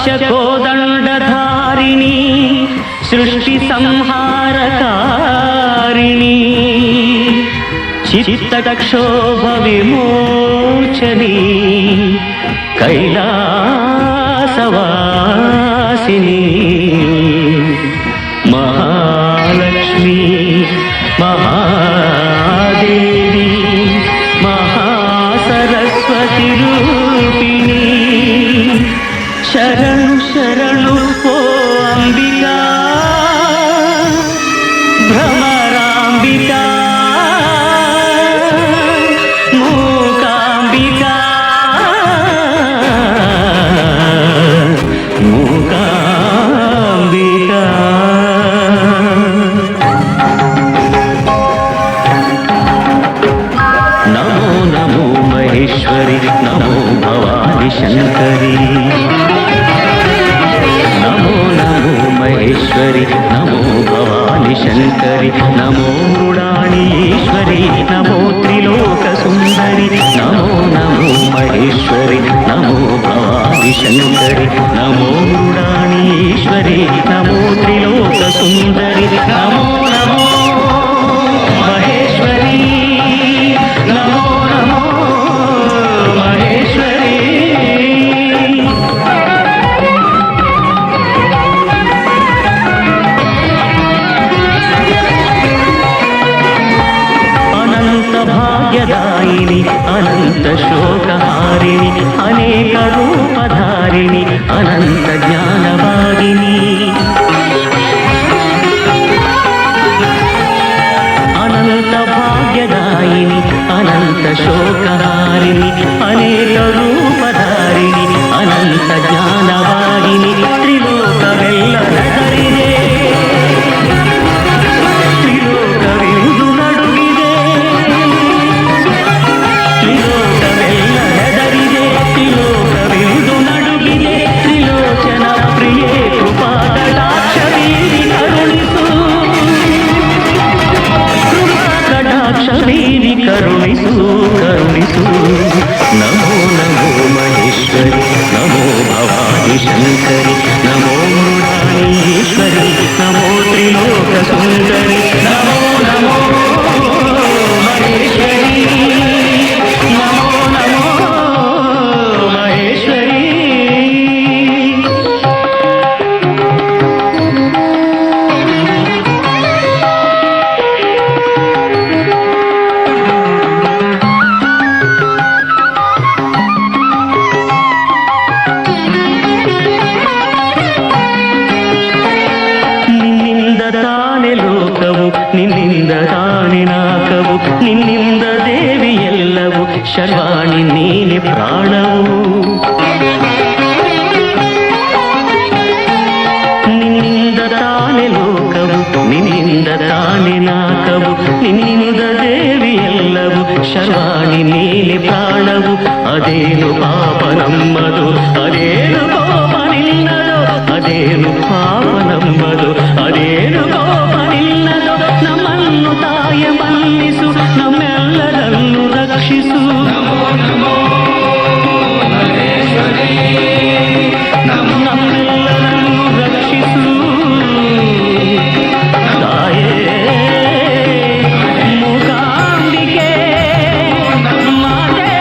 पाशकोदण्डधारिणी सृष्टिसंहारकारिणी चित्तक्षोभविमोचनी कैलासवासिनी महालक्ष्मी महादेवी महासरस्वती रूपिणी शरणु शरणु ओ अंबिका भ्रमरांबिका मूकांबिका मूकांबिका नमो नमो महेश्वरी नमो भवानी शंकरी नमो नमो महेश्वरी नमो भवानी शंकरी नमो मृडानीश्वरी नमो त्रिलोक सुंदरी नमो नमो महेश्वरी नमो भवानी शंकरी नमो मृडानीश्वरी नमो त्रिलोक सुंदरी नमो नमो महेश्वरी नमो नमो महेश्वरी भाग्यदायिनी अनंत शोकहारिणी अनेक रूपधारिणी अनंत ज्ञानवागिनी अनंत भाग्यदायिनी अनंत शोकहारिणी अनेक रूपधारिणी अनंत ज्ञानवागिनी त्रिलोकವೆಲ್ಲದರಿದೆ त्रिलोकವೆಂದು ನಡುಗಿದೆ त्रिलोकವೆಂದು ನಡುಗಿದೆ ತ್ರಿಲೋಚನ ಪ್ರಿಯೇ ಕೃಪಾಕಟಾಕ್ಷ ಬೀರಿ ಕರುಣಿಸು ಕೃಪಾಕಟಾಕ್ಷ ಬೀರಿ ಕರುಣಿಸು ಕರುಣಿಸು ನಮೋ ನಮೋ ಮಹೇಶ್ವರಿ ನಮೋ ಭವಾನಿ ಶಂಕರಿ ನಮೋ ಮೃಡಾನೀಶ್ವರಿ ನಮೋ ತ್ರಿಲೋಕ ಸುಂದರಿ ನಮೋ ನಮೋ ಮಹೇಶ್ವರಿ ನಮೋ ನಮೋ ಮಹೇಶ್ವರಿ ನಿನ್ನಿಂದ ತಾನೆ ಲೋಕವು ನಿನ್ನಿಂದ ತಾನೆ ನಾಕವು ನಿನ್ನಿಂದ ದೇವಿ ಎಲ್ಲವೂ ಶರ್ವಾಣಿ ನೀನೆ ಪ್ರಾಣವು ನಿನ್ನಿಂದ ತಾನೆ ಲೋಕವು ನಿನ್ನಿಂದ ತಾನೆ ನಾಕವು ನಿನ್ನಿಂದ ದೇವಿ ಎಲ್ಲವೂ ಶರ್ವಾಣಿ ನೀನೆ ಪ್ರಾಣವು ಅದೇನು ಪಾಪ ನಮ್ಮದು ಅದೇನು ಕೋಪ ನಿನ್ನದು ಅದೇನು ಪಾಪ ನಮ್ಮದು ಅದೇನು ಕೋಪ ನಿನ್ನದು ನಮ್ಮನ್ನು ತಾಯ ಮನ್ನಿಸು ನಮ್ಮೆಲ್ಲರನ್ನು ರಕ್ಷಿಸು ನಮ್ಮೆಲ್ಲರನ್ನು ರಕ್ಷಿಸು ತಾಯೇ ಮೂಕಾಂಬಿಕೆ ಮಾತೆ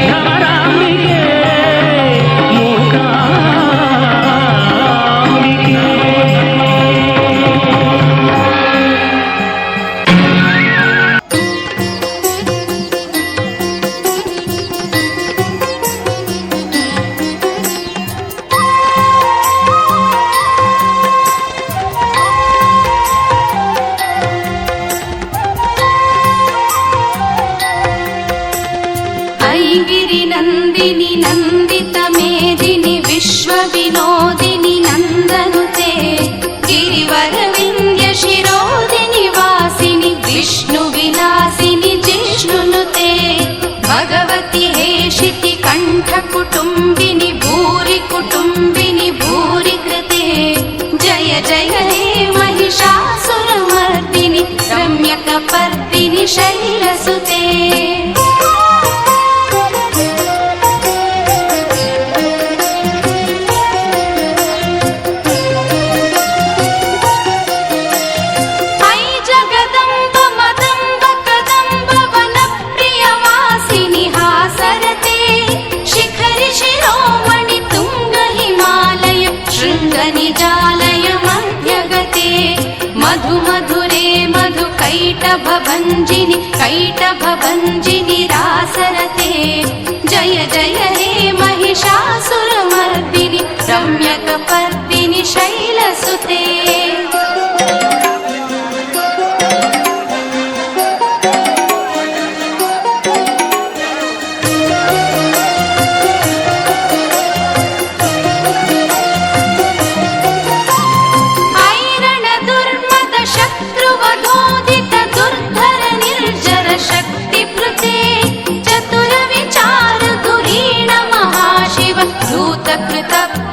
ಭ್ರಮರಾಂಬಿಕೆ ಮೂಕಾಂಬಿಕೆ ऐगिरि नन्दिनि नन्दित मेदिनि विश्वविनोदिनि नन्दनुते गिरिवरविन्द्य शिरोदिनि वासिनि विष्णुविलासिनि जिष्णुनुते भगवति हेशिति कण्ठ कुटुम्बिनि भूरि कुटुम्बिनि भूरि कृते जय जय हे महिषासुरमर्दिनि रम्यकपर्दिनि शैलसुते भञ्जिनि कैटभञ्जिनि रासरते जय जय हे महिषासुरमर्दिनि रम्यकपर्दिनि शैलसुते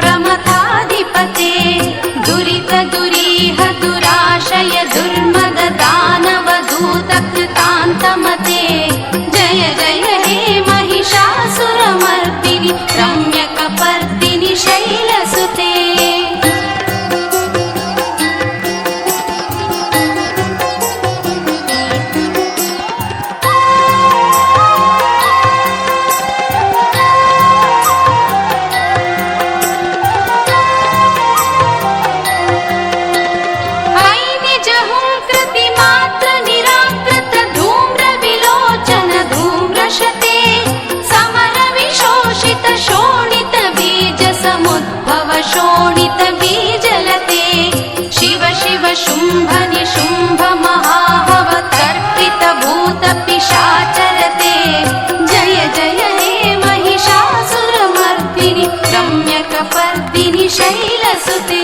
प्रमथाधिपते दुरित दुरीह दुराशय दुर्मद दानव दूत कृतान्तमते जय जय हे महिषासुरमर्दिनि रम्यकपर्दिनि शैलसुते शुम्भ निशुम्भ महाहव तर्पित भूत पिशाचरते जय जय हे महिषासुरमर्दिनि रम्यकपर्दिनि शैलसुते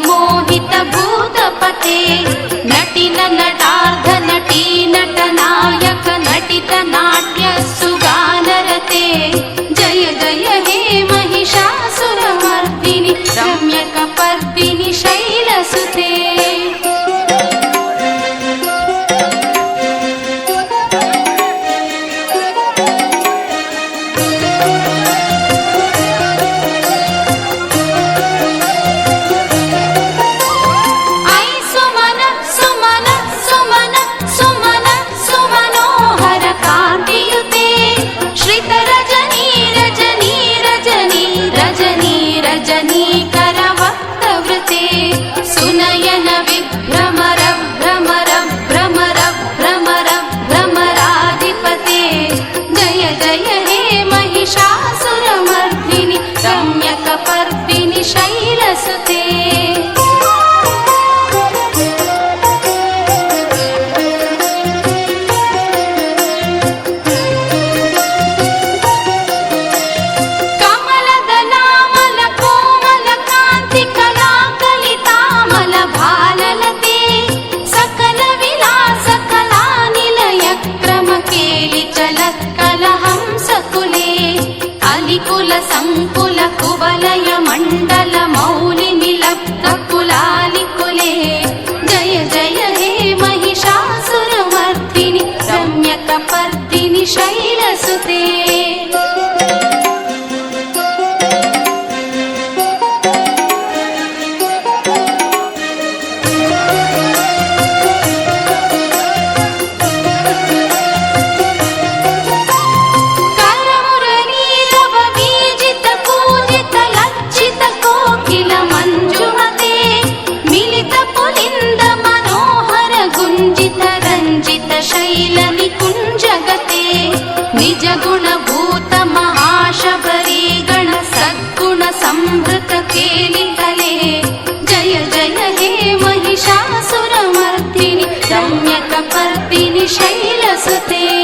मोहित भूतपते नटिन नटार्ध नटी नटनायक नटित नाट्य सुगानरते जय जय हे महिषासुरमर्दिनि रम्यकपर्दिनि शैलसुते सुनयन विभ्रमर भ्रमर भ्रमर भ्रमर भ्रमराधिपते जय जय हे महिषासुरमर्दिनि रम्यकपर्दिनि शैलसुते कुल संकुल कुवलय मंडल मौलि निलब्ध कुलालिकुले जय जय हे महिषासुरमर्दिनि रम्यकपर्दिनि शैलसुते शैलनिकुञ्जगते निज गुणभूत महाशबरी गण सद्गुण संभृत केलितले जय जय हे महिषासुरमर्दिनि रम्यकपर्दिनि शैलसुते